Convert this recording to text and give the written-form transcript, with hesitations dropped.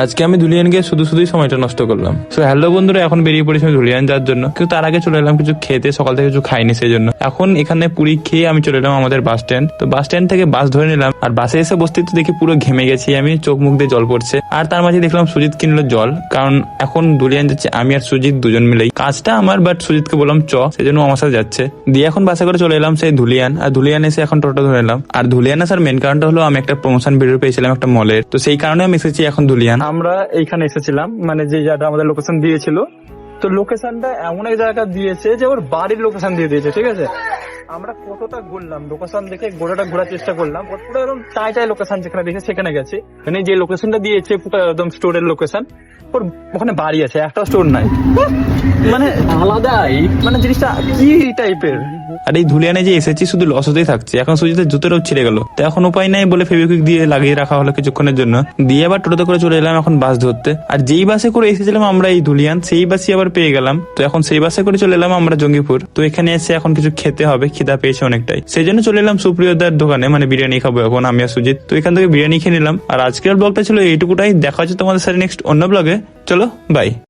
আজকে আমি ধুলিয়ান গিয়ে শুধুই সময়টা নষ্ট করলাম। সো হ্যালো বন্ধুরা, এখন বেরিয়ে পড়েছি আমি ধুলিয়ান যাওয়ার জন্য, কিন্তু তার আগে চলে এলাম কিছু খেতে, সকাল থেকে কিছু খাইনি সেই জন্য। এখন এখানে পুরি খেয়ে আমি চলে এলাম আমাদের বাস স্ট্যান্ড। তো বাস স্ট্যান্ড থেকে বাস ধরে নিলাম, আর বাসে এসে বসতে তো দেখি পুরো ঘেমে গেছি আমি, চোখ মুখ দিয়ে জল পড়ছে। আর তার মাঝে দেখলাম সুজিত কিনলো জল, কারণ এখন ধুলিয়ান যাচ্ছে আমি আর সুজিত দুজন মিলেই। কাজটা আমার, বাট সুজিতকে বললাম চ, সেই জন্য আমার সাথে যাচ্ছে। দিয়ে এখন বাসে করে চলে এলাম সেই ধুলিয়ান, আর ধুলিয়ান এসে এখন টোটো ধরে এলাম। আর ধুলিয়ান আসার মেন কারণটা হলো আমি একটা প্রমোশন ভিডিও পেয়েছিলাম একটা মলের, তো সেই কারণে আমি এসেছি এখন ধুলিয়ান। আমরা এইখানে এসেছিলাম, মানে যে জায়গাটা আমাদের লোকেশন দিয়েছিল, তো লোকেশনটা এমন এক জায়গা দিয়েছে যে ওর বাড়ির লোকেশন দিয়ে দিয়েছে, ঠিক আছে। আমরা কতটা ঘুরলাম, লোকেশন দেখে গোটাটা ঘোরার চেষ্টা করলাম, পুরো একদম টাই লোকেশন যেখানে দেখে সেখানে গেছে। মানে যে লোকেশনটা দিয়েছে পুরো একদম স্টোরের লোকেশন, ওর ওখানে বাড়ি আছে, একটা স্টোর নাই, মানে আলাদাই, মানে জিনিসটা কি টাইপের। আর এই ধুলিয়ানে যে এসেছি শুধু লস হতেই থাকছে। এখন সুজিতের জুতোটাও ছিঁড়ে গেল, তো এখন উপায় নাই বলে ফেভিকুইক দিয়ে লাগিয়ে রাখা হলো কিছুক্ষণের জন্য। দিয়ে আবার টোটোতে করে চলে এলাম এখন বাস ধরতে। আর যেই বাসে করে এসেছিলাম আমরা এই ধুলিয়ান, সেই বাসই আবার পেয়ে গেলাম। তো এখন সেই বাসে করে চলে এলাম আমরা জঙ্গিপুর। তো এখানে এসে এখন কিছু খেতে হবে, খিদা পেয়েছে অনেকটাই, সেই জন্য চলে এলাম সুপ্রিয়দার দোকানে, মানে বিরিয়ানি খাবো এখন আমি আর সুজিত। তো এখান থেকে বিরিয়ানি খেয়ে নিলাম। আর আজকের ব্লগটা ছিল এইটুকুটাই, দেখা হচ্ছে তোমাদের সাথে নেক্সট অন্য ব্লগে। চলো বাই।